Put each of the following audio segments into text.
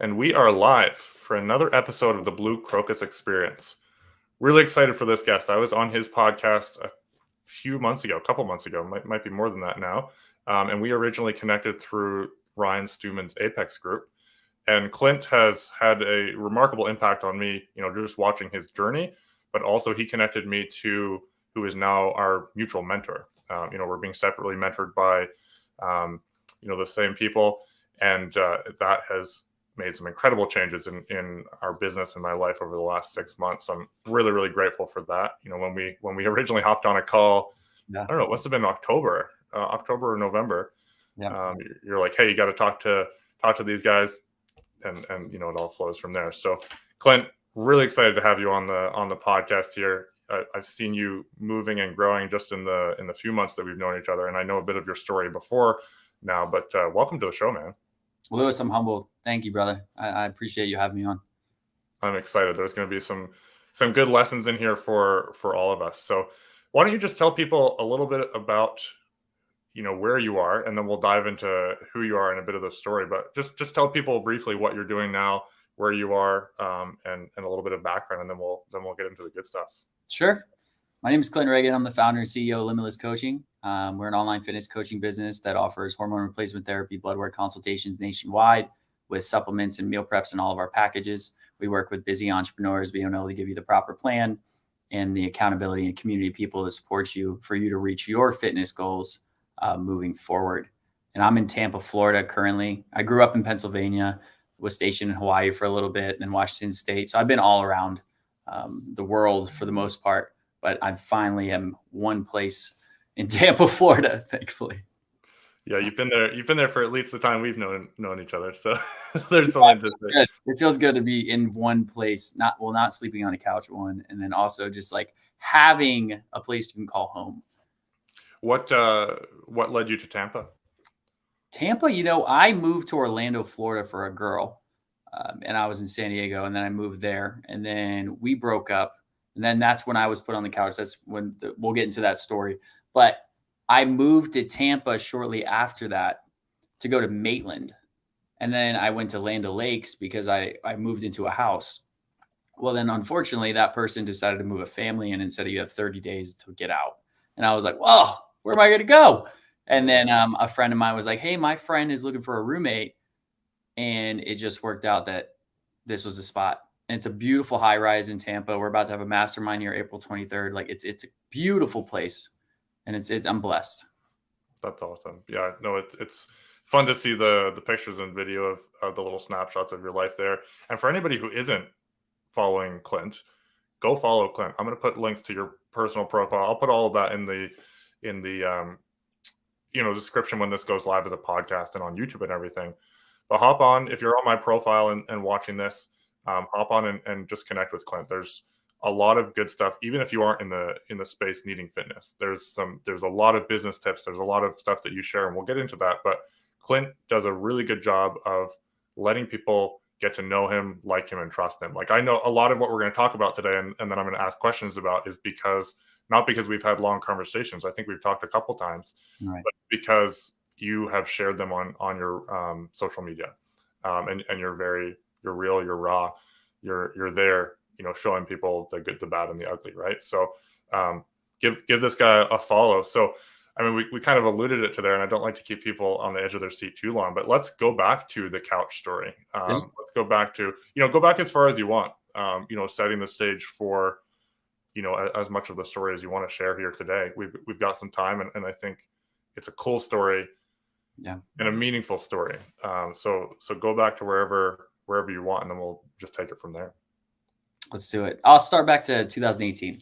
And we are live for another episode of the Blue Crocus Experience. Really excited for this guest. I was on his podcast a couple months ago, might be more than that now. And we originally connected through Ryan Stewman's Apex group. And Clint has had a remarkable impact on me, just watching his journey, but also he connected me to who is now our mutual mentor. We're being separately mentored by, the same people. And that has made some incredible changes in our business and my life over the last 6 months. So I'm really, really grateful for that. When we originally hopped on a call, I don't know, it must have been October or November. Yeah. You're like, hey, you got to talk to these guys, and it all flows from there. So Clint, really excited to have you on the podcast here. I've seen you moving and growing just in the few months that we've known each other, and I know a bit of your story before now, but welcome to the show, man. Well, Lewis, I'm humbled. Thank you, brother. I appreciate you having me on. I'm excited. There's going to be some good lessons in here for all of us. So why don't you just tell people a little bit about, where you are, and then we'll dive into who you are and a bit of the story. But just tell people briefly what you're doing now, where you are, and a little bit of background, and then we'll get into the good stuff. Sure. My name is Clint Riggin. I'm the founder and CEO of Limitless Coaching. We're an online fitness coaching business that offers hormone replacement therapy, blood work consultations nationwide with supplements and meal preps in all of our packages. We work with busy entrepreneurs, being able to give you the proper plan and the accountability and community of people to support you for you to reach your fitness goals moving forward. And I'm in Tampa, Florida currently. I grew up in Pennsylvania, was stationed in Hawaii for a little bit, and then Washington State. So I've been all around the world for the most part. But I finally am one place in Tampa, Florida, thankfully. Yeah, you've been there for at least the time we've known each other. So there's something to say. It feels good to be in one place, not sleeping on a couch, and then also just like having a place you can call home. What led you to Tampa? Tampa, I moved to Orlando, Florida for a girl, and I was in San Diego, and then I moved there, and then we broke up. And then that's when I was put on the couch. That's when we'll get into that story. But I moved to Tampa shortly after that to go to Maitland. And then I went to Land O'Lakes because I moved into a house. Well, then unfortunately, that person decided to move a family in and said you have 30 days to get out. And I was like, whoa, where am I going to go? And then a friend of mine was like, hey, my friend is looking for a roommate. And it just worked out that this was the spot. And it's a beautiful high rise in Tampa. We're about to have a mastermind here April 23rd. Like it's a beautiful place, and I'm blessed. That's awesome. Yeah, no, it's fun to see the pictures and video of the little snapshots of your life there. And for anybody who isn't following Clint, go follow Clint. I'm going to put links to your personal profile. I'll put all of that in the description when this goes live as a podcast and on YouTube and everything. But hop on if you're on my profile and watching this. Hop on and just connect with Clint. There's a lot of good stuff, even if you aren't in the space needing fitness. There's a lot of business tips. There's a lot of stuff that you share, and we'll get into that. But Clint does a really good job of letting people get to know him, like him, and trust him. Like I know a lot of what we're going to talk about today, and then I'm going to ask questions about is not because we've had long conversations. I think we've talked a couple times, right, but because you have shared them on your social media, and you're real, you're raw, you're there, showing people the good, the bad, and the ugly, right? So give this guy a follow. So, I mean, we kind of alluded it to there, and I don't like to keep people on the edge of their seat too long, but let's go back to the couch story. Let's go back to, go back as far as you want, setting the stage for, as much of the story as you want to share here today. We've got some time, and I think it's a cool story, yeah, and a meaningful story. So go back to wherever you want, and then we'll just take it from there. Let's do it. I'll start back to 2018.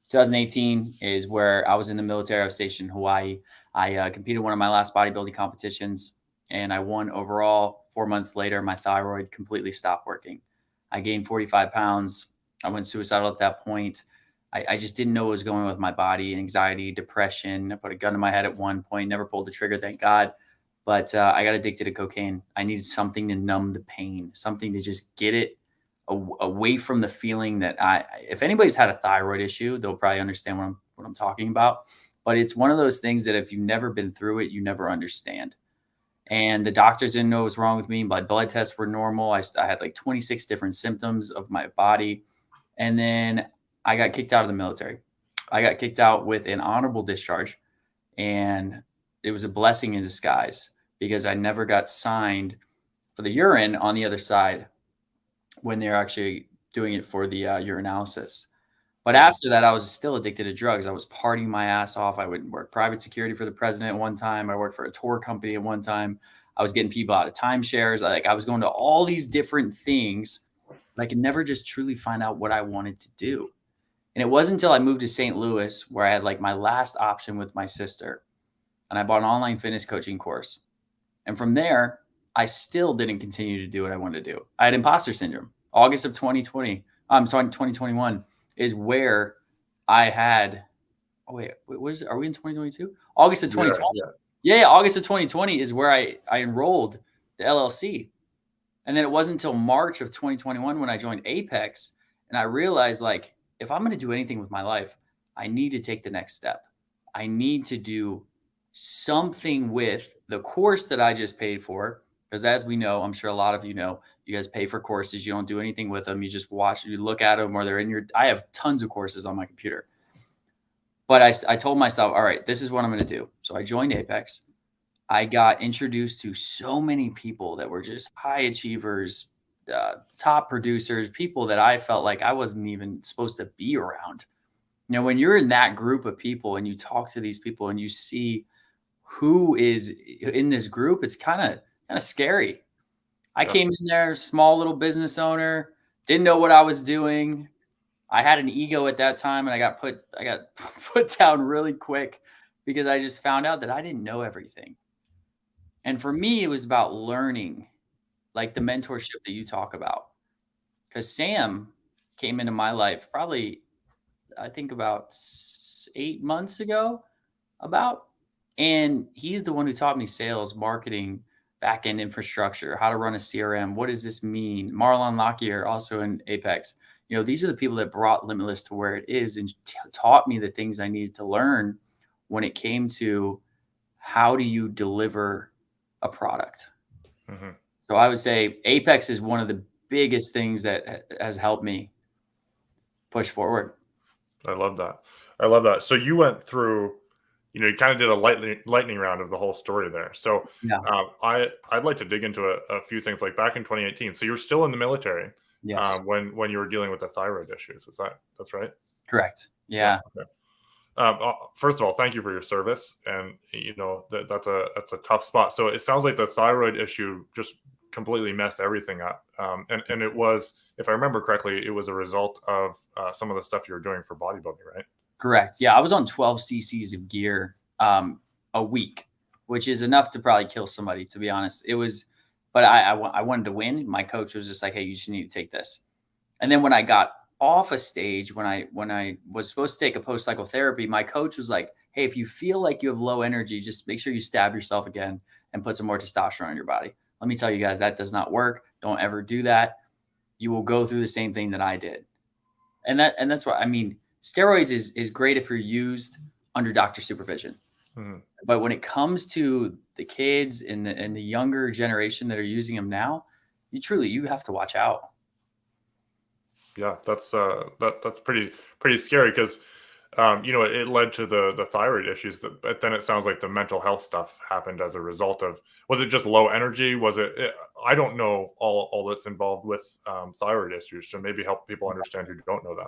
2018 is where I was in the military. I was stationed in Hawaii. I competed in one of my last bodybuilding competitions, and I won overall. 4 months later, my thyroid completely stopped working. I gained 45 pounds. I went suicidal at that point. I just didn't know what was going on with my body, anxiety, depression. I put a gun to my head at one point, never pulled the trigger, thank God. But I got addicted to cocaine. I needed something to numb the pain, something to just get it away from the feeling that if anybody's had a thyroid issue, they'll probably understand what I'm talking about. But it's one of those things that if you've never been through it, you never understand. And the doctors didn't know what was wrong with me. My blood tests were normal. I had like 26 different symptoms of my body. And then I got kicked out of the military. I got kicked out with an honorable discharge. And it was a blessing in disguise because I never got signed for the urine on the other side when they're actually doing it for the urinalysis. But after that, I was still addicted to drugs. I was partying my ass off. I would work private security for the president at one time. I worked for a tour company at one time. I was getting people out of timeshares. I was going to all these different things. But I could never just truly find out what I wanted to do. And it wasn't until I moved to St. Louis where I had like my last option with my sister. And I bought an online fitness coaching course. And from there, I still didn't continue to do what I wanted to do. I had imposter syndrome. August of 2020, I'm sorry, 2021 is where I had, oh wait, are we in 2022? August of 2020. Yeah, August of 2020 is where I enrolled the LLC. And then it wasn't until March of 2021 when I joined Apex and I realized like, if I'm going to do anything with my life, I need to take the next step. I need to do something with the course that I just paid for. Because as we know, I'm sure a lot of you know, you guys pay for courses. You don't do anything with them. You just watch, you look at them or they're in your, I have tons of courses on my computer. But I told myself, all right, this is what I'm going to do. So I joined Apex. I got introduced to so many people that were just high achievers, top producers, people that I felt like I wasn't even supposed to be around. You know, when you're in that group of people and you talk to these people and you see who is in this group, it's kind of scary. I came in there, small little business owner, didn't know what I was doing. I had an ego at that time and I got put down really quick because I just found out that I didn't know everything. And for me, it was about learning, like the mentorship that you talk about. Because Sam came into my life probably, I think about 8 months ago, and he's the one who taught me sales, marketing, back-end infrastructure, how to run a CRM. What does this mean? Marlon Lockyer, also in Apex. You know, these are the people that brought Limitless to where it is and taught me the things I needed to learn when it came to how do you deliver a product. Mm-hmm. So I would say Apex is one of the biggest things that has helped me push forward. I love that. So you went through, you kind of did a lightning round of the whole story there. So yeah. I'd like to dig into a few things like back in 2018. So you're still in the military. Yes. When you were dealing with the thyroid issues. That's right? Correct. Yeah. Okay. First of all, thank you for your service. And that's a tough spot. So it sounds like the thyroid issue just completely messed everything up. And it was, if I remember correctly, it was a result of some of the stuff you were doing for bodybuilding, right? Correct. Yeah. I was on 12 cc's of gear a week, which is enough to probably kill somebody, to be honest. It was, but I wanted to win. My coach was just like, hey, you just need to take this. And then when I got off a stage, when I was supposed to take a post-cycle therapy, my coach was like, hey, if you feel like you have low energy, just make sure you stab yourself again and put some more testosterone in your body. Let me tell you guys, that does not work. Don't ever do that. You will go through the same thing that I did. And that's what I mean. Steroids is great if you're used under doctor supervision. Mm-hmm. But when it comes to the kids and the younger generation that are using them now, you have to watch out. Yeah, that's pretty scary because it led to the thyroid issues. But then it sounds like the mental health stuff happened as a result of. Was it just low energy? Was it? I don't know all that's involved with thyroid issues. So maybe help people understand who don't know that.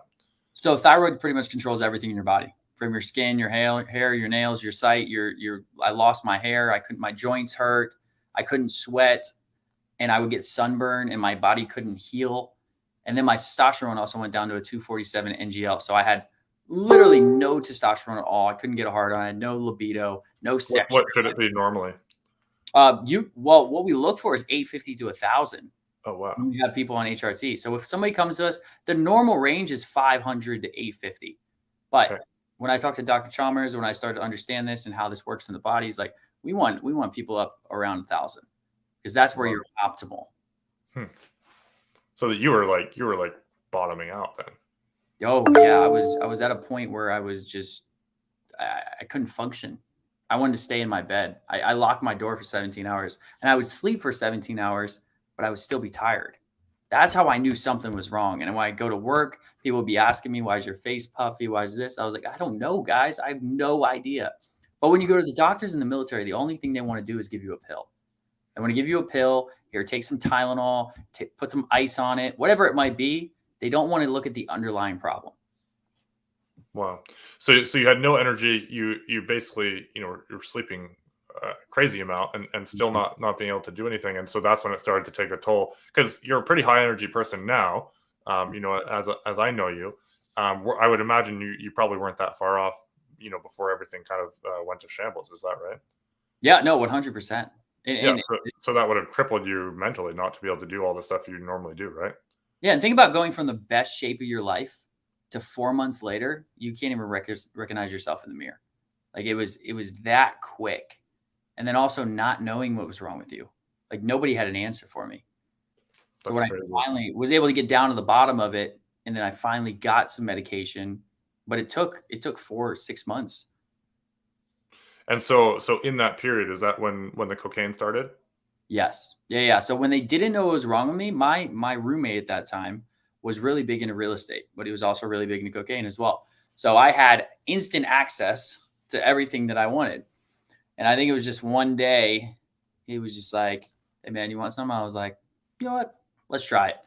So thyroid pretty much controls everything in your body, from your skin, your hair, your nails, your sight. I lost my hair. My joints hurt. I couldn't sweat, and I would get sunburn, and my body couldn't heal. And then my testosterone also went down to a 247 NGL. So I had literally no testosterone at all. I couldn't get a hard on. I had no libido, no sex. What should it be normally? What we look for is 850 to 1,000. Oh, wow. We have people on HRT. So if somebody comes to us, the normal range is 500 to 850. But when I talk to Dr. Chalmers, when I started to understand this and how this works in the body, he's like, we want people up around 1,000 because that's where you're optimal. So that you were like bottoming out then. Oh yeah, I was at a point where I was just I couldn't function. I wanted to stay in my bed. I locked my door for 17 hours and I would sleep for 17 hours, but I would still be tired. That's how I knew something was wrong. And when I go to work, people would be asking me, why is your face puffy? Why is this? I was like, I don't know, guys. I have no idea. But when you go to the doctors in the military, the only thing they want to do is give you a pill. They want to give you a pill. Here, take some Tylenol, put some ice on it, whatever it might be. They don't want to look at the underlying problem. Wow. So you had no energy. You basically, you're sleeping a crazy amount and still not being able to do anything. And so that's when it started to take a toll, because you're a pretty high energy person now. As I know you, I would imagine you probably weren't that far off, before everything kind of went to shambles. Is that right? Yeah, no, 100%. Yeah. So that would have crippled you mentally not to be able to do all the stuff you normally do, right? Yeah, and think about going from the best shape of your life to 4 months later, you can't even recognize yourself in the mirror. Like it was that quick. And then also not knowing what was wrong with you. Like nobody had an answer for me. So That's when crazy. I finally was able to get down to the bottom of it, and then I finally got some medication, but it took 4 or 6 months. And so in that period, is that when the cocaine started? Yes. Yeah. So when they didn't know what was wrong with me, my roommate at that time was really big into real estate, but he was also really big into cocaine as well. So I had instant access to everything that I wanted. And I think it was just one day, he was just like, hey man, you want some? I was like, you know what? Let's try it.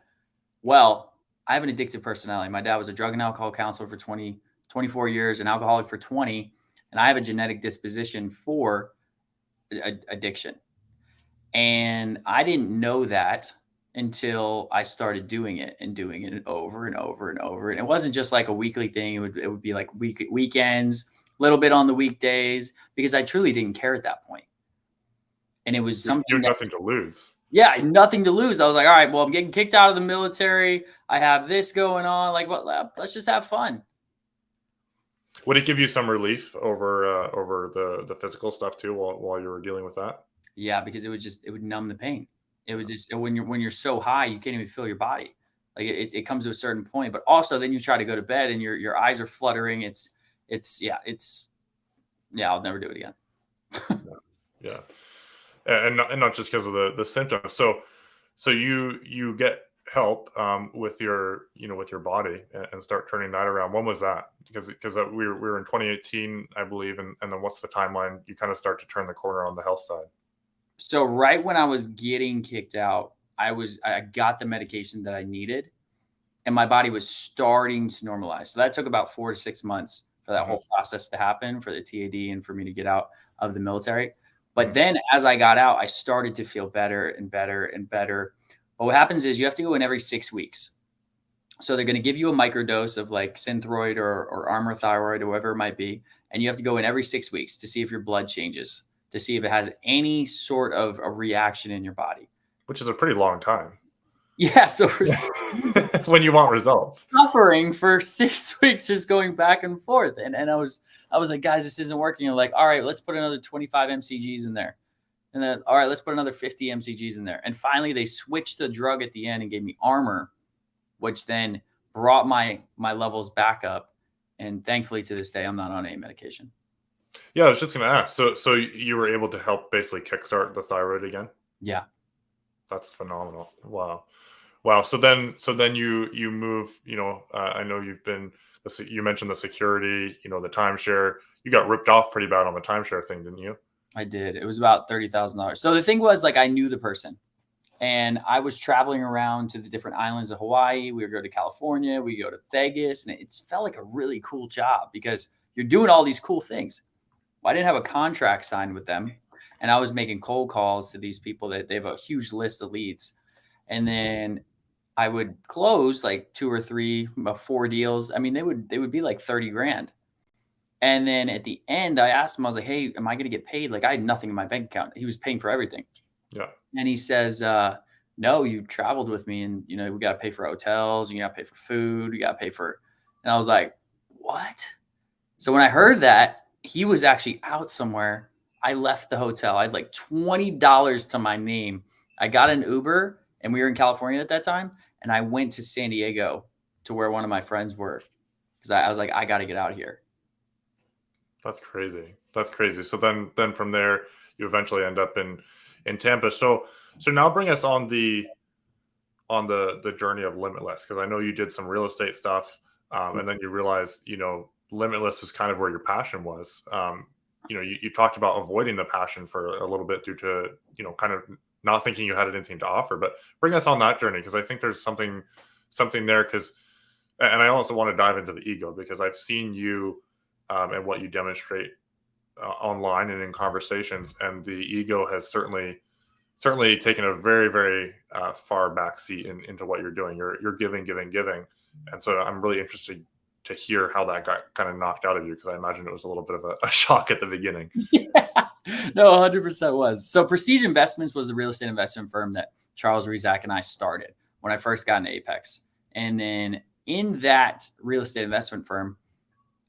Well, I have an addictive personality. My dad was a drug and alcohol counselor for 24 years, an alcoholic for 20, and I have a genetic disposition for addiction. And I didn't know that until I started doing it over and over and over. And it wasn't just like a weekly thing. It would be like weekends, a little bit on the weekdays, because I truly didn't care at that point. And it was You something had that, nothing to lose. yeah, I had nothing to lose. I was like, all right, well, I'm getting kicked out of the military. I have this going on. Like, well, let's just have fun. Would it give you some relief over the physical stuff too, while you were dealing with that? Yeah, because it would numb the pain. It would just, when you're so high, you can't even feel your body. Like it comes to a certain point, but also then you try to go to bed and your eyes are fluttering. Yeah, I'll never do it again. Yeah, and not just because of the symptoms. So you get help with your body, and start turning that around. When was that? Because we were in 2018, I believe, and then what's the timeline? You kind of start to turn the corner on the health side. So right when I was getting kicked out, I got the medication that I needed and my body was starting to normalize. So that took about 4 to 6 months for that Mhm. whole process to happen, for the TAD and for me to get out of the military. But Mhm. then as I got out, I started to feel better and better and better. But what happens is you have to go in every 6 weeks. So they're going to give you a microdose of like Synthroid or Armor Thyroid or whatever it might be. And you have to go in every 6 weeks to see if your blood changes, to see if it has any sort of a reaction in your body. Which is a pretty long time. Yeah. So for when you want results. suffering for 6 weeks, just going back and forth. And I was like, guys, this isn't working. And like, all right, let's put another 25 MCGs in there. And then, all right, let's put another 50 MCGs in there. And finally they switched the drug at the end and gave me Armor, which then brought my levels back up. And thankfully to this day, I'm not on any medication. Yeah, I was just going to ask. So you were able to help basically kickstart the thyroid again? Yeah. That's phenomenal. Wow. Wow. So then you move. I know you mentioned the security. The timeshare. You got ripped off pretty bad on the timeshare thing, didn't you? I did. It was about $30,000. So the thing was, like, I knew the person. And I was traveling around to the different islands of Hawaii. We would go to California, we go to Vegas, and it felt like a really cool job because you're doing all these cool things. Well, I didn't have a contract signed with them, and I was making cold calls to these people that they have a huge list of leads. And then I would close like 2 or 3, 4 deals. I mean, they would be like 30 grand. And then at the end, I asked him, I was like, hey, am I going to get paid? Like I had nothing in my bank account. He was paying for everything. Yeah. And he says, no, you traveled with me and, we got to pay for hotels. You got to pay for food. You got to pay for, and I was like, what? So when I heard that he was actually out somewhere, I left the hotel. I had like $20 to my name. I got an Uber and we were in California at that time. And I went to San Diego to where one of my friends were because I was like, I got to get out of here. That's crazy. That's crazy. So then from there, you eventually end up in Tampa. So now bring us on the journey of Limitless, because I know you did some real estate stuff, and then you realized, Limitless was kind of where your passion was. You talked about avoiding the passion for a little bit due to kind of not thinking you had anything to offer. But bring us on that journey, because I think there's something there. And I also want to dive into the ego, because I've seen you and what you demonstrate online and in conversations, and the ego has certainly taken a very, very far back seat into what you're doing. You're giving, giving, giving, and so I'm really interested to hear how that got kind of knocked out of you, because I imagine it was a little bit of a shock at the beginning. Yeah. No, 100% was. So Prestige Investments was a real estate investment firm that Charles Rizak and I started when I first got into Apex. And then in that real estate investment firm,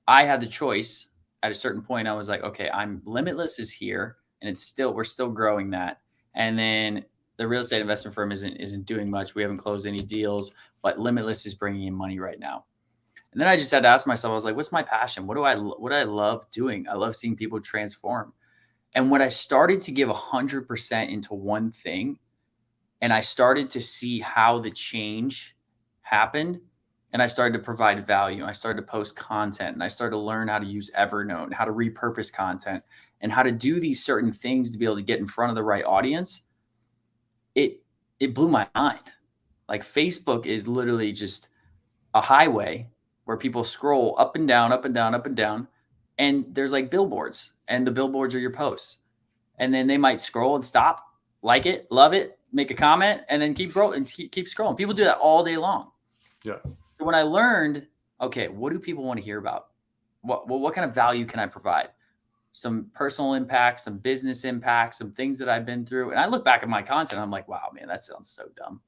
I had the choice at a certain point. I was like, okay, Limitless is here, and we're still growing that. And then the real estate investment firm isn't doing much. We haven't closed any deals, but Limitless is bringing in money right now. And then I just had to ask myself, I was like, what's my passion? What do I love doing? I love seeing people transform. And when I started to give 100% into one thing, and I started to see how the change happened, and I started to provide value, I started to post content, and I started to learn how to use Evernote, how to repurpose content, and how to do these certain things to be able to get in front of the right audience, it blew my mind. Like, Facebook is literally just a highway where people scroll up and down, up and down, up and down. And there's like billboards, and the billboards are your posts. And then they might scroll and stop, like it, love it, make a comment, and then keep scrolling. People do that all day long. Yeah. So when I learned, okay, what do people want to hear about? What kind of value can I provide? Some personal impact, some business impact, some things that I've been through. And I look back at my content, I'm like, wow, man, that sounds so dumb.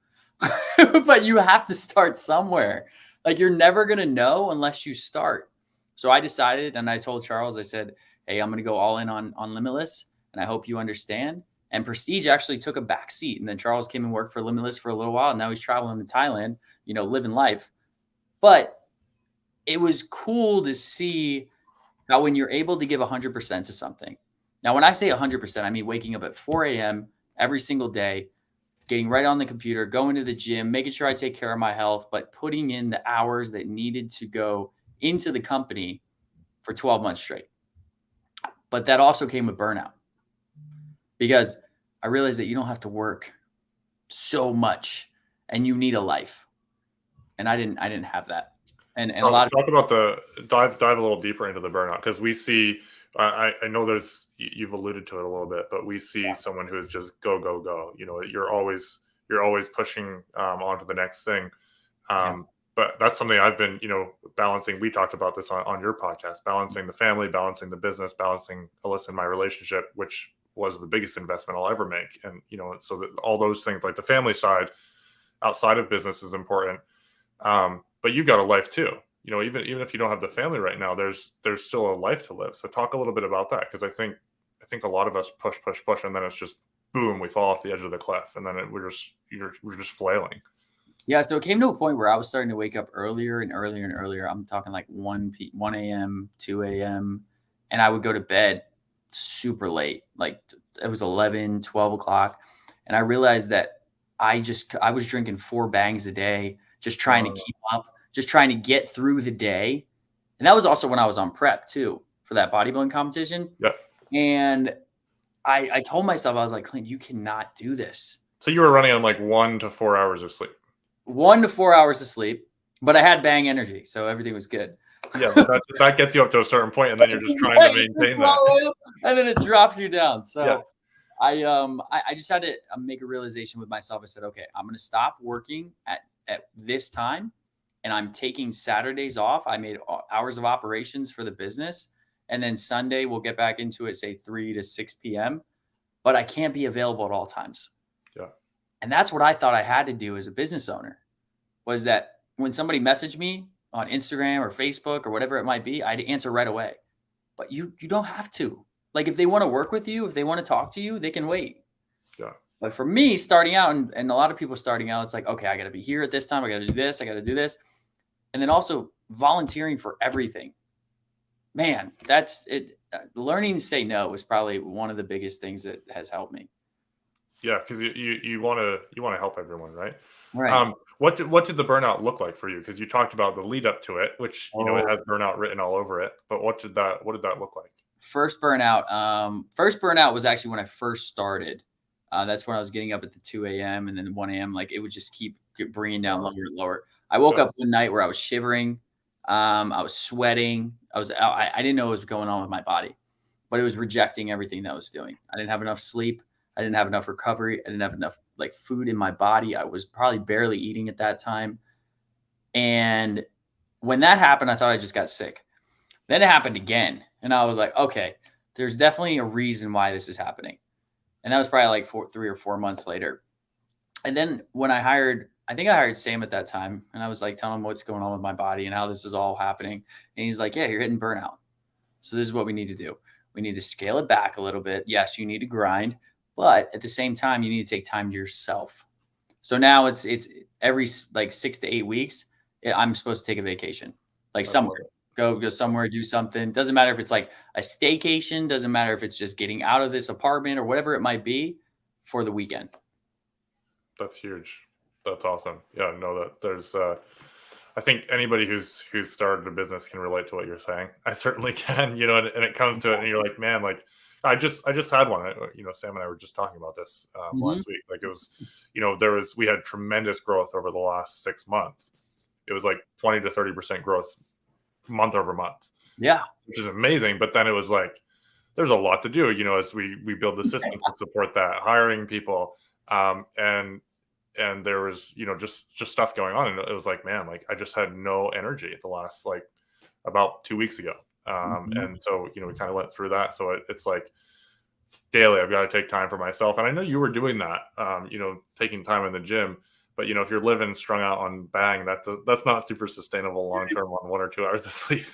But you have to start somewhere. Like, you're never going to know unless you start. So I decided, and I told Charles, I said, hey, I'm going to go all in on Limitless, and I hope you understand. And Prestige actually took a back seat. And then Charles came and worked for Limitless for a little while. And now he's traveling to Thailand, living life. But it was cool to see how when you're able to give 100% to something. Now, when I say 100%, I mean waking up at 4 a.m. every single day, getting right on the computer, going to the gym, making sure I take care of my health, but putting in the hours that needed to go into the company for 12 months straight. But that also came with burnout, because I realized that you don't have to work so much, and you need a life. And I didn't have that. And a lot of talk about dive a little deeper into the burnout, because we see, I know you've alluded to it a little bit, but we see someone who is just go, go, go. You're always pushing on to the next thing. But that's something I've been, balancing. We talked about this on your podcast, balancing the family, balancing the business, balancing Alyssa and my relationship, which was the biggest investment I'll ever make. And, so that all those things, like the family side outside of business, is important. But you've got a life too. Even if you don't have the family right now, there's still a life to live. So talk a little bit about that, because I think a lot of us push, and then it's just boom, we fall off the edge of the cliff, and then we're just flailing. Yeah, so it came to a point where I was starting to wake up earlier and earlier and earlier. I'm talking like 1 a.m., 2 a.m., and I would go to bed super late. Like, it was 11, 12 o'clock. And I realized that I was drinking 4 bangs a day, just trying to keep up, just trying to get through the day. And that was also when I was on prep too for that bodybuilding competition. Yep. And I told myself, I was like, Clint, you cannot do this. So you were running on like 1 to 4 hours of sleep. 1 to 4 hours of sleep, but I had bang energy, so everything was good. Yeah, but that gets you up to a certain point, and then you're just trying to maintain that, and then it drops you down. So yeah. I just had to make a realization with myself. I said, okay, I'm going to stop working at this time, and I'm taking Saturdays off. I made hours of operations for the business, and then Sunday we'll get back into it, say 3 to 6 p.m. But I can't be available at all times. Yeah. And that's what I thought I had to do as a business owner, was that when somebody messaged me on Instagram or Facebook or whatever it might be, I'd answer right away. But you don't have to. Like, if they want to work with you, if they want to talk to you, they can wait. Yeah. But for me, starting out, and a lot of people starting out, it's like, okay, I got to be here at this time. I got to do this. I got to do this. And then also volunteering for everything. Man, that's it. learning to say no was probably one of the biggest things that has helped me. Yeah, because you want to help everyone, right? Right. What did the burnout look like for you? Because you talked about the lead up to it, which it Oh, has burnout written all over it. But what did that look like? first burnout was actually when I first started. That's when I was getting up at the 2 a.m. and then 1 a.m. Like it would just keep bringing down Uh, lower and lower. I woke yeah, up one night where I was shivering. I was sweating. I didn't know what was going on with my body, but it was rejecting everything that I was doing. I didn't have enough sleep. I didn't have enough recovery. I didn't have enough like food in my body. I was probably barely eating at that time. And when that happened, I thought I just got sick. Then it happened again. And I was like, okay, there's definitely a reason why this is happening. And that was probably like 3 or 4 months later. And then when I think I hired Sam at that time, and I was like telling him what's going on with my body and how this is all happening. And he's like, yeah, you're hitting burnout. So this is what we need to do. We need to scale it back a little bit. Yes, you need to grind, but at the same time, you need to take time to yourself. So now it's every like 6 to 8 weeks, I'm supposed to take a vacation, like I love somewhere. it. Go somewhere, do something. Doesn't matter if it's like a staycation. Doesn't matter if it's just getting out of this apartment or whatever it might be for the weekend. That's huge. That's awesome. Yeah, no, that there's I think anybody who's started a business can relate to what you're saying. I certainly can, and it comes to it and you're like, man, like I just had one. Sam and I were just talking about this Mhm. last week. Like it was, we had tremendous growth over the last 6 months. It was like 20 to 30% growth month over month, Yeah. which is amazing. But then it was like, there's a lot to do, as we build the system to support that, hiring people, and there was, just stuff going on, and it was like, man, like I just had no energy the last like about 2 weeks ago, Mhm. and so we kind of went through that. So it's like daily, I've got to take time for myself, and I know you were doing that, taking time in the gym. But if you're living strung out on bang, that's not super sustainable long term on 1 or 2 hours of sleep.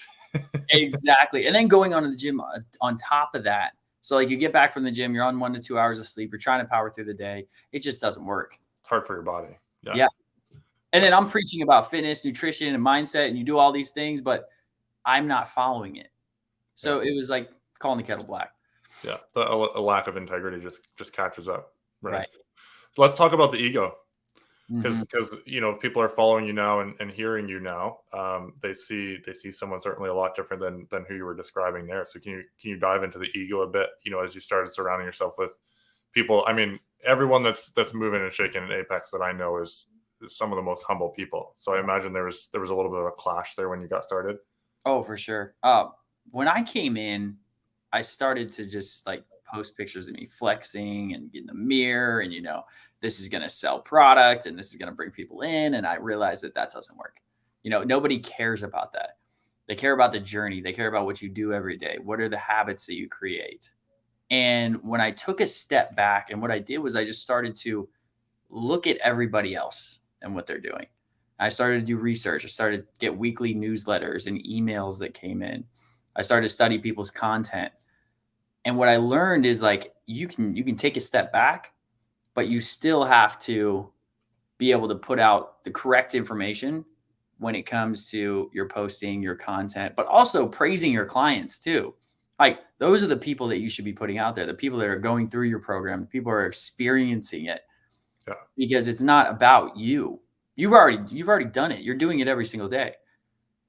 Exactly. And then going on to the gym on top of that. So like you get back from the gym, you're on 1 to 2 hours of sleep. You're trying to power through the day. It just doesn't work. It's hard for your body. Yeah, Yeah. And yeah, then I'm preaching about fitness, nutrition, and mindset, and you do all these things, but I'm not following it. yeah. So it was like calling the kettle black. Yeah, a lack of integrity just catches up, right? Right. So let's talk about the ego, Mhm. because if people are following you now and hearing you now, they see someone certainly a lot different than who you were describing there. So can you dive into the ego a bit? As you started surrounding yourself with people. I mean, everyone that's moving and shaking in Apex that I know is some of the most humble people. So I imagine there was a little bit of a clash there when you got started. Oh, for sure. When I came in, I started to just like post pictures of me flexing and in the mirror, and this is going to sell product and this is going to bring people in. And I realized that doesn't work. Nobody cares about that. They care about the journey. They care about what you do every day. What are the habits that you create? And when I took a step back, and what I did was I just started to look at everybody else and what they're doing. I started to do research. I started to get weekly newsletters and emails that came in. I started to study people's content. And what I learned is like you can take a step back, but you still have to be able to put out the correct information when it comes to your posting, your content, but also praising your clients too. Like those are the people that you should be putting out there, the people that are going through your program, the people who are experiencing it, Yeah, because it's not about you. You've already done it. You're doing it every single day.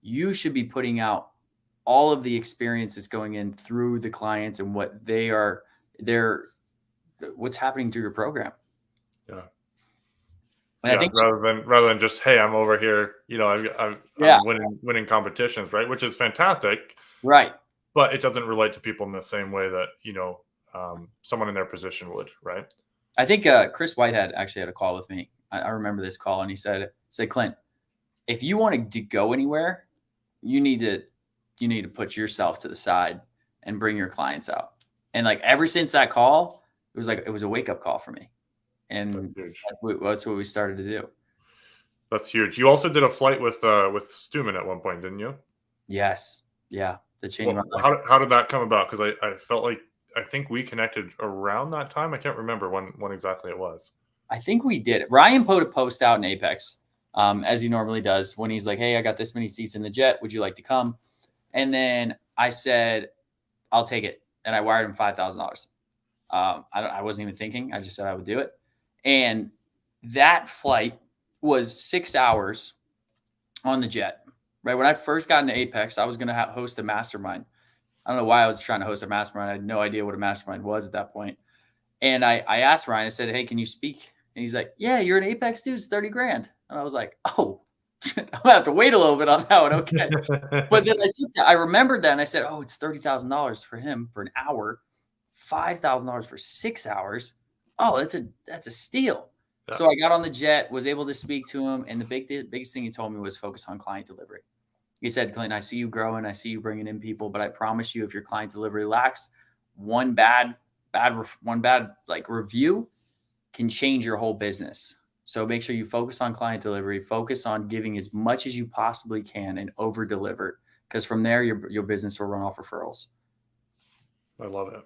You should be putting out all of the experience that's going in through the clients and what they're what's happening through your program. yeah. And I Yeah, think rather than just, hey, I'm over here, yeah, I'm winning competitions, right? Which is fantastic, right. but it doesn't relate to people in the same way that someone in their position would, right? I think Chris Whitehead actually had a call with me. I remember this call, and he said, Clint, if you want to go anywhere, you need to put yourself to the side and bring your clients out. And like ever since that call, it was a wake up call for me, That's and huge. that's what we started to do. That's huge. You also did a flight with Stuman at one point, didn't you? Yes, yeah, the change my Well, life. how did that come about? Because I felt like I think we connected around that time. I can't remember when exactly it was. I think we did. Ryan put a post out in Apex, as he normally does, when he's like, "Hey, I got this many seats in the jet. Would you like to come?" And then I said, I'll take it. And I wired him $5,000. I wasn't even thinking. I just said I would do it. And that flight was 6 hours on the jet. Right when I first got into Apex, I was going to host a mastermind. I don't know why I was trying to host a mastermind. I had no idea what a mastermind was at that point. And I asked Ryan, I said, hey, can you speak? And he's like, yeah, you're an Apex dude. It's 30 grand. And I was like, oh, I'm going to have to wait a little bit on that one. Okay. But then I remembered that and I said, oh, it's $30,000 for him for an hour, $5,000 for 6 hours. Oh, that's a steal. Yeah. So I got on the jet, was able to speak to him. And the biggest thing he told me was focus on client delivery. He said, Clint, I see you growing. I see you bringing in people, but I promise you, if your client delivery lacks, one bad like review can change your whole business. So make sure you focus on client delivery, focus on giving as much as you possibly can and over deliver. Because from there, your business will run off referrals. I love it.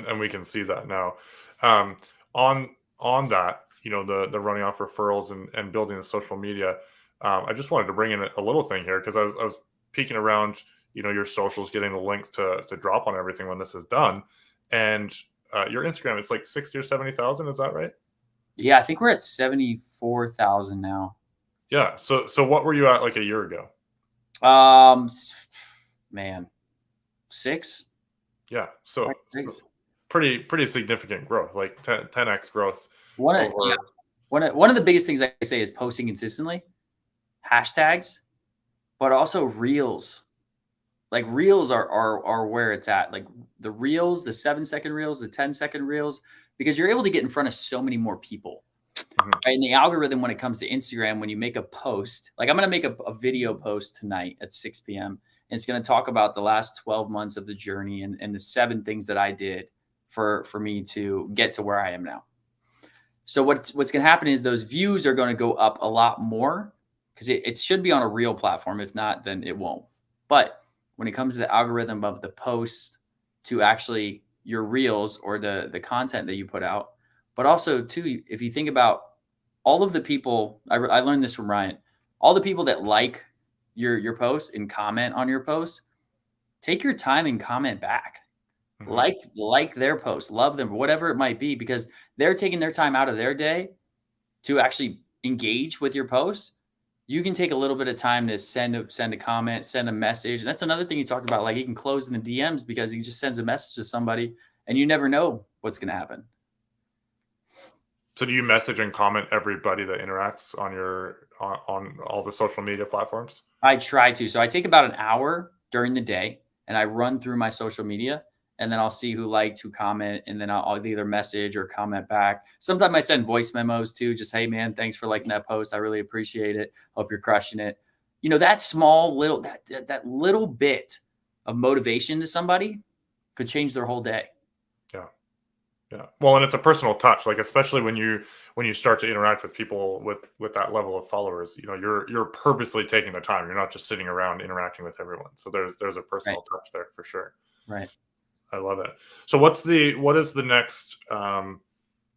And we can see that now. On that, the running off referrals and building the social media. I just wanted to bring in a little thing here because I was peeking around, your socials, getting the links to drop on everything when this is done. And your Instagram, it's like 60 or 70,000. Is that right? Yeah, I think we're at 74,000 now. Yeah. So what were you at like a year ago? Man, 6. Yeah. So pretty significant growth, like 10x growth. One of the biggest things I say is posting consistently, hashtags, but also reels. Like reels are where it's at. Like the reels, the 7-second reels, the 10-second reels, because you're able to get in front of so many more people. Mm-hmm. Right? And the algorithm, when it comes to Instagram, when you make a post, like I'm going to make a video post tonight at 6 p.m. And it's going to talk about the last 12 months of the journey and the 7 things that I did for me to get to where I am now. So what's going to happen is those views are going to go up a lot more because it should be on a real platform. If not, then it won't. But when it comes to the algorithm of the post to actually your reels or the content that you put out, but also too, if you think about all of the people, I learned this from Ryan, all the people that like your post and comment on your post, take your time and comment back. Mm-hmm. Like their post, love them, whatever it might be, because they're taking their time out of their day to actually engage with your posts. You can take a little bit of time to send a comment, send a message. And that's another thing he talked about. Like he can close in the DMs because he just sends a message to somebody and you never know what's going to happen. So do you message and comment everybody that interacts on on all the social media platforms? I try to. So I take about an hour during the day and I run through my social media. And then I'll see who liked, who comment, and then I'll either message or comment back. Sometimes I send voice memos too. Just, hey man, thanks for liking that post. I really appreciate it. Hope you're crushing it. That small little that little bit of motivation to somebody could change their whole day. Yeah. Well, and it's a personal touch, like especially when you start to interact with people with that level of followers. You're purposely taking the time. You're not just sitting around interacting with everyone. So there's a personal touch there for sure. Right. I love it. So what is the next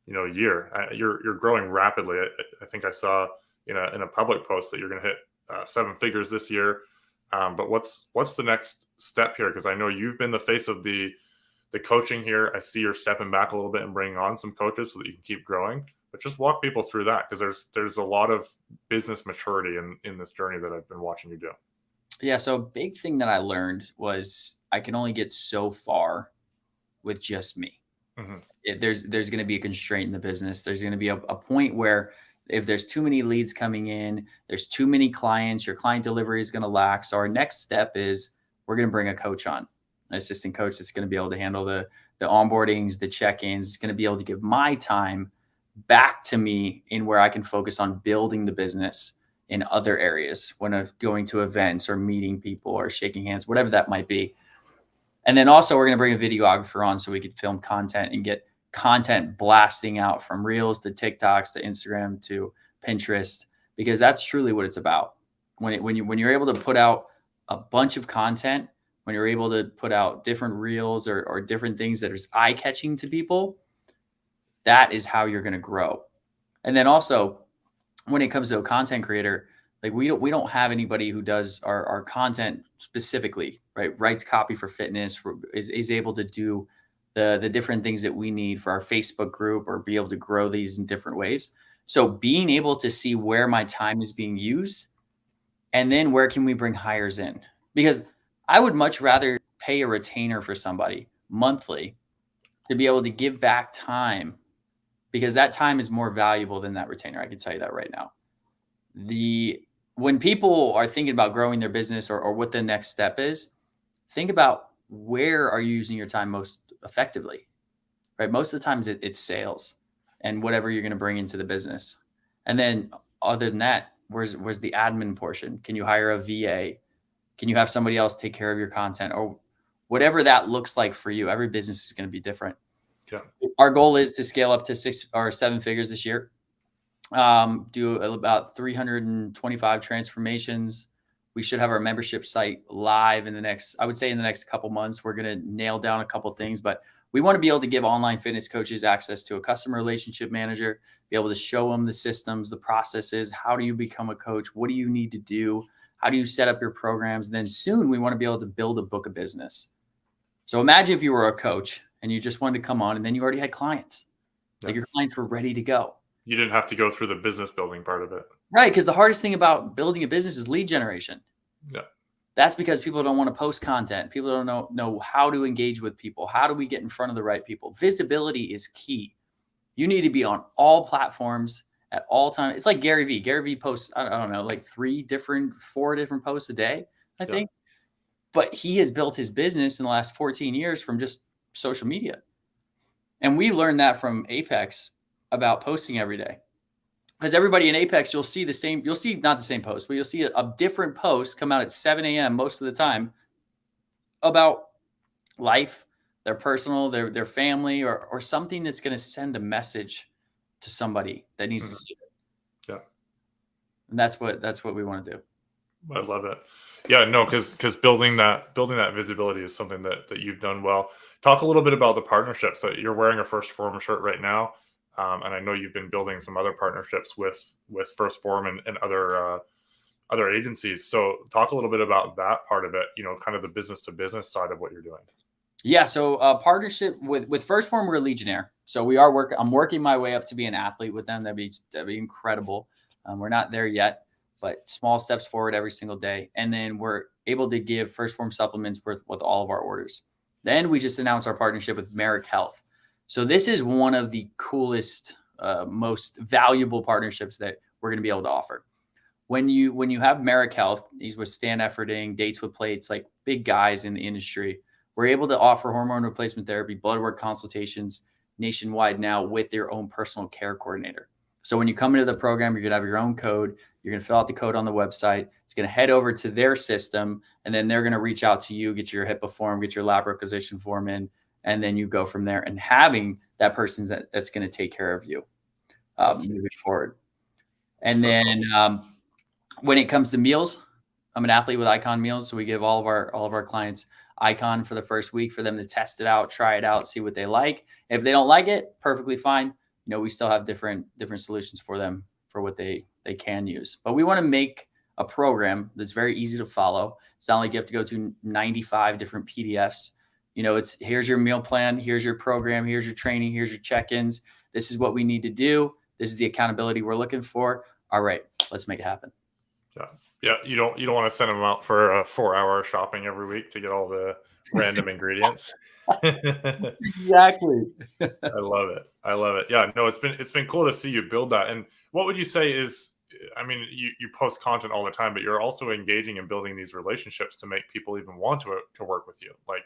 year? You're growing rapidly. I think I saw in a public post that you're going to hit 7 figures this year. But what's the next step here? Because I know you've been the face of the coaching here. I see you're stepping back a little bit and bringing on some coaches so that you can keep growing. But just walk people through that, because there's a lot of business maturity in this journey that I've been watching you do. Yeah. So a big thing that I learned was I can only get so far with just me. Mm-hmm. There's going to be a constraint in the business. There's going to be a point where if there's too many leads coming in, there's too many clients, your client delivery is going to lack. So our next step is we're going to bring a coach on, an assistant coach that's going to be able to handle the onboardings, the check-ins. It's going to be able to give my time back to me in where I can focus on building the business in other areas when I'm going to events or meeting people or shaking hands, whatever that might be. And then also we're going to bring a videographer on so we could film content and get content blasting out from Reels to TikToks to Instagram to Pinterest, because that's truly what it's about. When you're able to put out a bunch of content, when you're able to put out different Reels or different things that is eye-catching to people, that is how you're going to grow. And then also when it comes to a content creator, Like we don't have anybody who does our content specifically, right? Writes copy for fitness, is able to do the different things that we need for our Facebook group or be able to grow these in different ways. So being able to see where my time is being used and then where can we bring hires in? Because I would much rather pay a retainer for somebody monthly to be able to give back time, because that time is more valuable than that retainer. I can tell you that right now. When people are thinking about growing their business or what the next step is, think about where are you using your time most effectively, right? Most of the times it's sales and whatever you're going to bring into the business. And then other than that, where's the admin portion? Can you hire a VA? Can you have somebody else take care of your content, or whatever that looks like for you? Every business is going to be different. Yeah. Our goal is to scale up to 6 or 7 figures this year. Do about 325 transformations. We should have our membership site live in the next couple months. We're going to nail down a couple things, but we want to be able to give online fitness coaches access to a customer relationship manager, be able to show them the systems, the processes. How do you become a coach? What do you need to do? How do you set up your programs? And then soon we want to be able to build a book of business. So imagine if you were a coach and you just wanted to come on and then you already had clients. Like your clients were ready to go. You didn't have to go through the business building part of it. Right, because the hardest thing about building a business is lead generation. Yeah. That's because people don't want to post content. People don't know how to engage with people. How do we get in front of the right people? Visibility is key. You need to be on all platforms at all times. It's like Gary Vee. Gary Vee posts, I don't know, like 4 different posts a day, I think. But he has built his business in the last 14 years from just social media. And we learned that from Apex about posting every day. Because everybody in Apex, you'll see not the same post, but you'll see a different post come out at 7 a.m. most of the time about life, their personal, their family, or something that's going to send a message to somebody that needs to see it. Yeah. And that's what we want to do. I love it. Yeah, no, because building that visibility is something that you've done well. Talk a little bit about the partnerships. So you're wearing a First Form shirt right now. And I know you've been building some other partnerships with First Form and other agencies. So talk a little bit about that part of it, kind of the business to business side of what you're doing. Yeah. So partnership with First Form, we're a Legionnaire. So I'm working my way up to be an athlete with them. That'd be incredible. We're not there yet, but small steps forward every single day. And then we're able to give First Form supplements with all of our orders. Then we just announced our partnership with Merrick Health. So this is one of the coolest, most valuable partnerships that we're going to be able to offer. When you have Merrick Health, these with Stan Efferding, Dates with Plates, like big guys in the industry, we're able to offer hormone replacement therapy, blood work consultations nationwide now with your own personal care coordinator. So when you come into the program, you're going to have your own code. You're going to fill out the code on the website. It's going to head over to their system, and then they're going to reach out to you, get your HIPAA form, get your lab requisition form in, and then you go from there, and having that person that's going to take care of you moving forward. And then when it comes to meals, I'm an athlete with Icon Meals, so we give all of our clients Icon for the first week for them to test it out, try it out, see what they like. If they don't like it, perfectly fine. We still have different solutions for them for what they can use. But we want to make a program that's very easy to follow. It's not like you have to go to 95 different PDFs. It's here's your meal plan, here's your program, here's your training, here's your check-ins. This is what we need to do. This is the accountability we're looking for. All right, let's make it happen. Yeah. You don't want to send them out for a 4-hour shopping every week to get all the random ingredients. Exactly. I love it. Yeah, no, it's been cool to see you build that. And what would you say is, I mean, you post content all the time, but you're also engaging and building these relationships to make people even want to work with you. Like,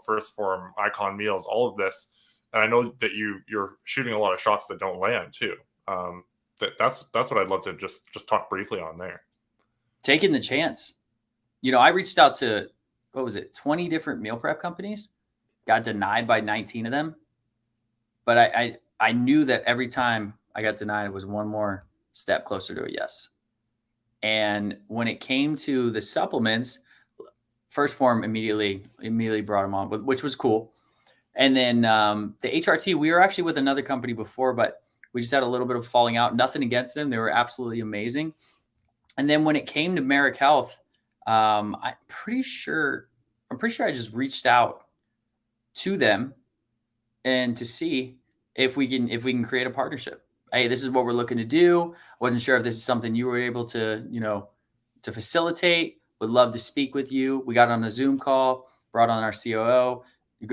First Form, Icon Meals, all of this. And I know that you're shooting a lot of shots that don't land too. That's what I'd love to just talk briefly on there. Taking the chance. I reached out to, 20 different meal prep companies, got denied by 19 of them. But I knew that every time I got denied, it was one more step closer to a yes. And when it came to the supplements, First Form immediately brought them on, which was cool. And then the HRT, we were actually with another company before, but we just had a little bit of falling out. Nothing against them. They were absolutely amazing. And then when it came to Merrick Health, I'm pretty sure I just reached out to them and to see if we can create a partnership. Hey, this is what we're looking to do. Wasn't sure if this is something you were able to, to facilitate. Would love to speak with you. We got on a Zoom call, brought on our COO,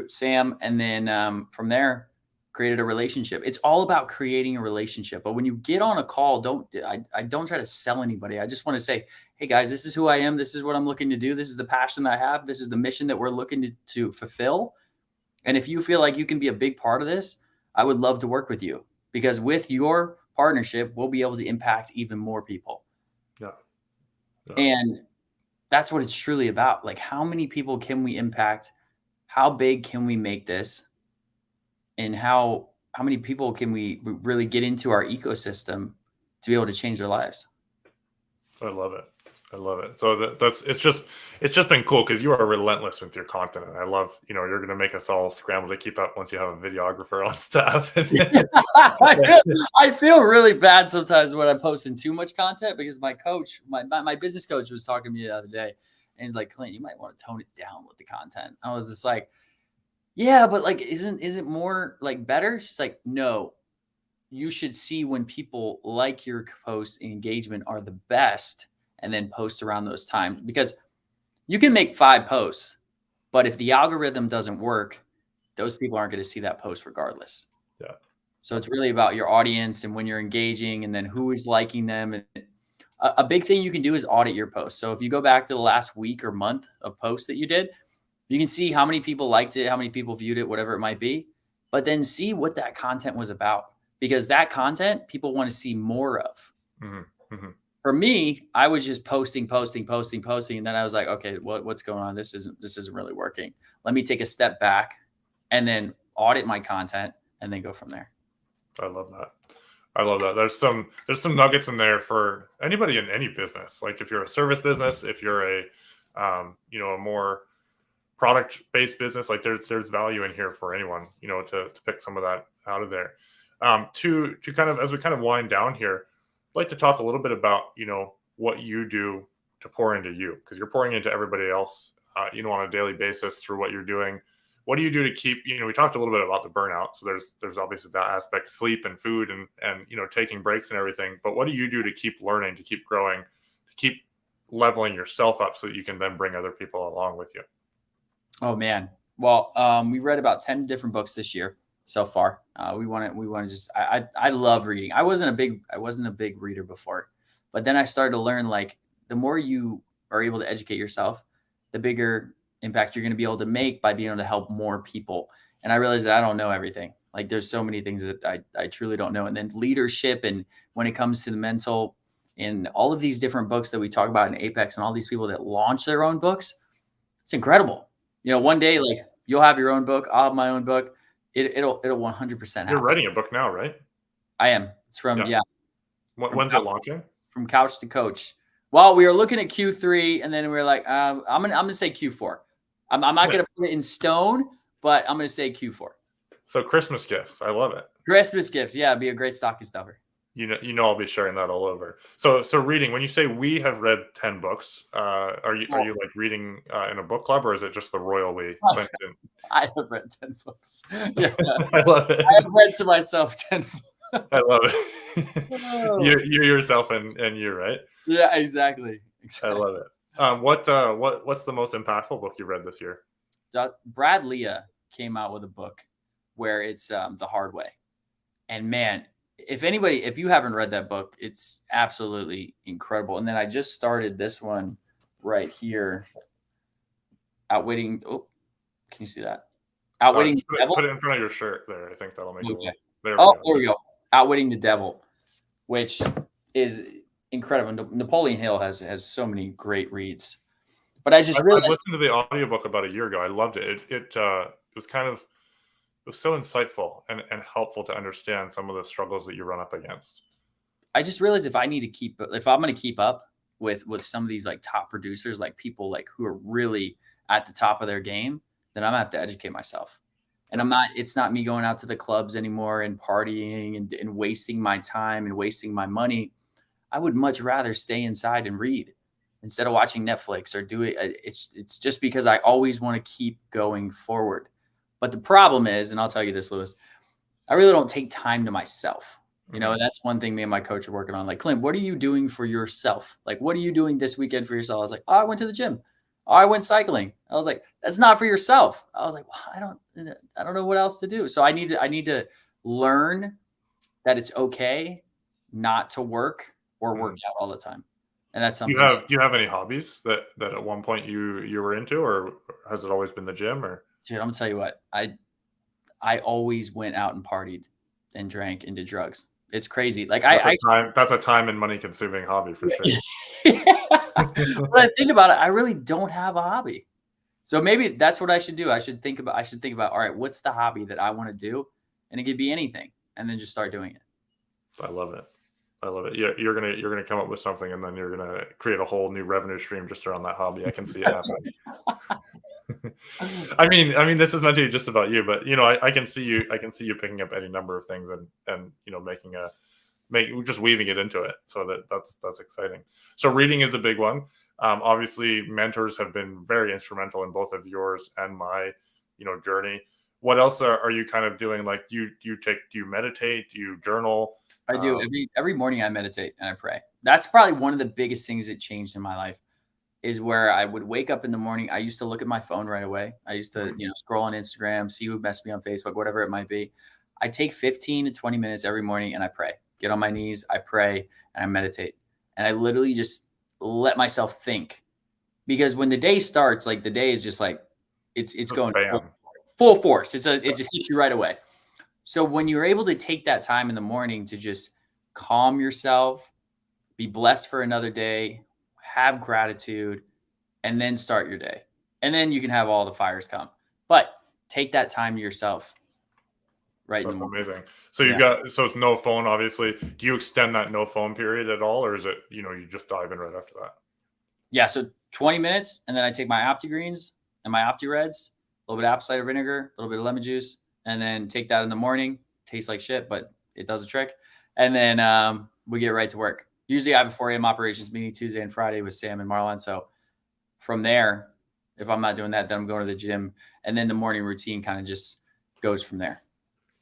Sam, and then from there created a relationship. It's all about creating a relationship. But when you get on a call, I don't try to sell anybody. I just want to say, hey guys, this is who I am. This is what I'm looking to do. This is the passion that I have. This is the mission that we're looking to fulfill. And if you feel like you can be a big part of this, I would love to work with you, because with your partnership, we'll be able to impact even more people. Yeah. And that's what it's truly about. Like, how many people can we impact? How big can we make this? And how many people can we really get into our ecosystem to be able to change their lives? I love it. I love it. So it's just been cool because you are relentless with your content. And I love, you're going to make us all scramble to keep up once you have a videographer on staff. I feel really bad sometimes when I'm posting too much content, because my coach, my business coach, was talking to me the other day, and he's like, Clint, you might want to tone it down with the content. I was just like, yeah, but like, isn't more like better? She's like, no, you should see when people like your posts and engagement are the best, and then post around those times, because you can make 5 posts, but if the algorithm doesn't work, those people aren't going to see that post regardless. Yeah. So it's really about your audience and when you're engaging, and then who is liking them. And a big thing you can do is audit your posts. So if you go back to the last week or month of posts that you did, you can see how many people liked it, how many people viewed it, whatever it might be, but then see what that content was about, because that content people want to see more of. Mm-hmm. Mm-hmm. For me, I was just posting. And then I was like, okay, what's going on? This isn't really working. Let me take a step back and then audit my content and then go from there. I love that. I love that. There's some nuggets in there for anybody in any business. Like if you're a service business, if you're a more product-based business, like there's value in here for anyone, to pick some of that out of there. To kind of, as we kind of wind down here, I'd like to talk a little bit about, what you do to pour into you, because you're pouring into everybody else, on a daily basis through what you're doing. What do you do to keep, we talked a little bit about the burnout. So there's obviously that aspect, sleep and food and taking breaks and everything. But what do you do to keep learning, to keep growing, to keep leveling yourself up so that you can then bring other people along with you? Oh man. Well, we read about 10 different books this year so far. We want to just, I love reading. I wasn't a big reader before, but then I started to learn, like, the more you are able to educate yourself, the bigger impact you're going to be able to make by being able to help more people. And I realized that I don't know everything. Like, there's so many things that I truly don't know. And then leadership, and when it comes to the mental, and all of these different books that we talk about in Apex, and all these people that launch their own books, it's incredible. One day, like, you'll have your own book. I'll have my own book. It'll 100% happen. You're writing a book now, right? I am. It's from, yeah. When's it launching? From couch to coach. Well, we were looking at Q3, and then we were like, I'm gonna say Q4. I'm not gonna put it in stone, but I'm gonna say Q4. So Christmas gifts, I love it. Christmas gifts, yeah, it'd be a great stocking stuffer. I'll be sharing that all over. So reading. When you say we have read 10 books, are you like reading in a book club, or is it just the royal we? I have read 10 books. Yeah, I love it. I have read to myself 10 books. I love it. You yourself and you, right? Yeah, exactly. I love it. What's the most impactful book you read this year? Brad Leah came out with a book where it's The Hard Way, and man, if you haven't read that book, it's absolutely incredible. And then I just started this one right here, Outwitting. Oh, can you see that? Outwitting the Devil. Put it in front of your shirt there. I think that'll make it. There we go. Outwitting the Devil, which is incredible. Napoleon Hill has so many great reads. But I listened to the audiobook about a year ago. I loved it. It was so insightful and helpful to understand some of the struggles that you run up against. I just realized if I'm going to keep up with some of these like top producers, like people like who are really at the top of their game, then I'm gonna have to educate myself. And it's not me going out to the clubs anymore and partying and wasting my time and wasting my money. I would much rather stay inside and read instead of watching Netflix or do it. It's just because I always want to keep going forward. But the problem is, and I'll tell you this, Lewis, I really don't take time to myself. You know, that's one thing me and my coach are working on. Like, Clint, what are you doing for yourself? Like, what are you doing this weekend for yourself? I was like, oh, I went to the gym. Oh, I went cycling. I was like, that's not for yourself. I was like, well, I don't know what else to do. So I need to learn that it's okay not to work or work out all the time. And that's Do something you have any hobbies that at one point you were into, or has it always been the gym? Or dude, I'm gonna tell you what, I always went out and partied and drank and did drugs. It's crazy. Like that's a time and money consuming hobby for sure. When I think about it, I really don't have a hobby. So maybe that's what I should do. I should think about, all right, what's the hobby that I want to do? And it could be anything. And then just start doing it. I love it. I love it. Yeah, you're gonna come up with something, and then you're gonna create a whole new revenue stream just around that hobby. I can see it happening. I mean, this is meant to be just about you, but you know, I can see you picking up any number of things and you know, just weaving it into it. So that's exciting. So reading is a big one. Obviously, mentors have been very instrumental in both of yours and my, you know, journey. What else are you kind of doing? Like, do you meditate? Do you journal? I do. Every morning I meditate and I pray. That's probably one of the biggest things that changed in my life, is where I would wake up in the morning. I used to look at my phone right away. I used to, you know, scroll on Instagram, see who messaged me on Facebook, whatever it might be. I take 15 to 20 minutes every morning and I pray. Get on my knees, I pray, and I meditate. And I literally just let myself think. Because when the day starts, like, the day is just like it's going full force. It just hits you right away. So when you're able to take that time in the morning to just calm yourself, be blessed for another day, have gratitude, and then start your day. And then you can have all the fires come. But take that time to yourself. Right. That's amazing. So so it's no phone, obviously. Do you extend that no phone period at all, or is it, you know, you just dive in right after that? Yeah. So 20 minutes, and then I take my OptiGreens and my OptiReds, a little bit of apple cider vinegar, a little bit of lemon juice, and then take that in the morning. Tastes like shit, but it does a trick. And then we get right to work. Usually I have a 4 a.m. operations meeting Tuesday and Friday with Sam and Marlon. So from there, if I'm not doing that, then I'm going to the gym. And then the morning routine kind of just goes from there.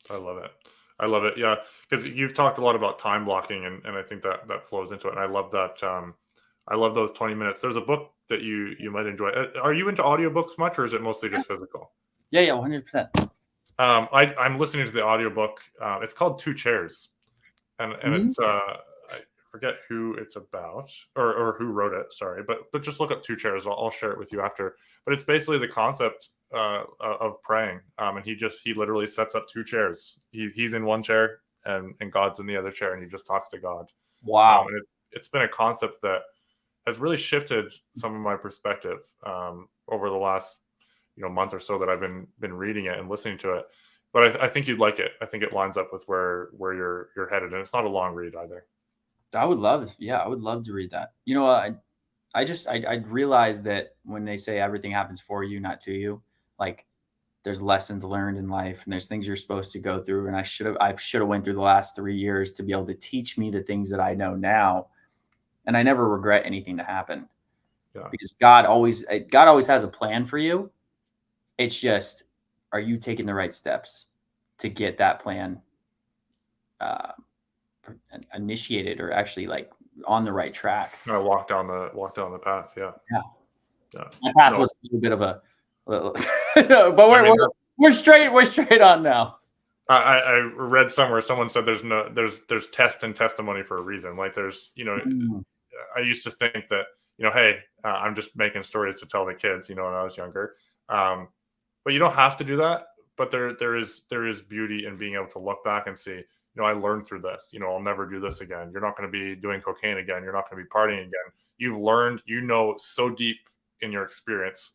I love it. I love it. Yeah. Because you've talked a lot about time blocking, and I think that flows into it. And I love that. I love those 20 minutes. There's a book that you might enjoy. Are you into audiobooks much, or is it mostly just physical? Yeah, 100%. I'm listening to the audiobook. It's called Two Chairs. And it's I forget who it's about or who wrote it. Sorry, but just look up Two Chairs. I'll share it with you after. But it's basically the concept of praying. And he literally sets up two chairs. He's in one chair and God's in the other chair, and he just talks to God. Wow. And it's been a concept that has really shifted some of my perspective over the last, you know, month or so that I've been reading it and listening to it. But I think you'd like it. I think it lines up with where you're headed, and it's not a long read either. I would love to read that. You know, I realized that when they say everything happens for you, not to you, like, there's lessons learned in life and there's things you're supposed to go through. And I should have went through the last 3 years to be able to teach me the things that I know now. And I never regret anything that happened, because God always has a plan for you. It's just, are you taking the right steps to get that plan initiated, or actually, like, on the right track? I walk down the path. Yeah. My path was a little bit of a, but we're straight on now. I read somewhere, someone said there's test and testimony for a reason. Like, there's, you know, I used to think that, you know, hey, I'm just making stories to tell the kids, you know, when I was younger. But you don't have to do that. But there is beauty in being able to look back and see, you know, I learned through this. You know, I'll never do this again. You're not going to be doing cocaine again. You're not going to be partying again. You've learned, you know, so deep in your experience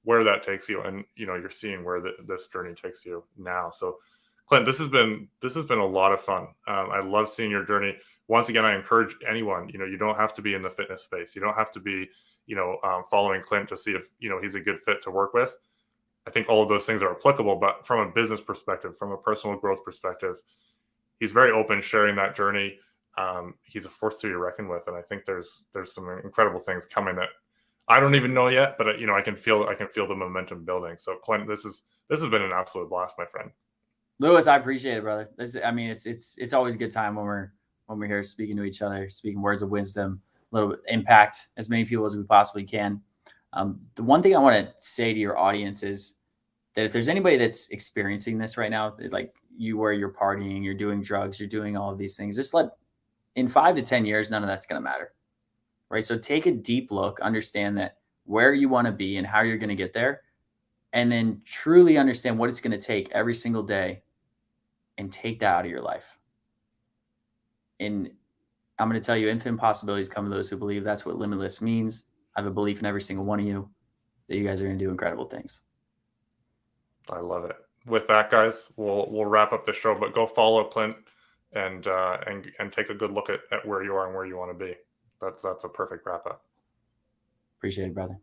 where that takes you, and, you know, you're seeing where this journey takes you now. So, Clint, this has been a lot of fun. I love seeing your journey. Once again, I encourage anyone, you know, you don't have to be in the fitness space. You don't have to be, you know, following Clint to see if, you know, he's a good fit to work with. I think all of those things are applicable, but from a business perspective, from a personal growth perspective, he's very open, sharing that journey. he's a force to be reckoned with, and I think there's some incredible things coming that I don't even know yet, but I can feel the momentum building. So Clint, this has been an absolute blast, my friend. Lewis, I appreciate it, brother. It's always a good time when we're here speaking to each other, speaking words of wisdom, a little bit impact as many people as we possibly can. The one thing I want to say to your audience is that if there's anybody that's experiencing this right now, like you, where you're partying, you're doing drugs, you're doing all of these things, just in 5 to 10 years, none of that's going to matter, right? So take a deep look, understand that where you want to be and how you're going to get there, and then truly understand what it's going to take every single day and take that out of your life. And I'm going to tell you, infinite possibilities come to those who believe. That's what Limitless means. I have a belief in every single one of you that you guys are going to do incredible things. I love it. With that, guys, we'll wrap up the show, but go follow Clint and take a good look at where you are and where you want to be. That's a perfect wrap up. Appreciate it, brother.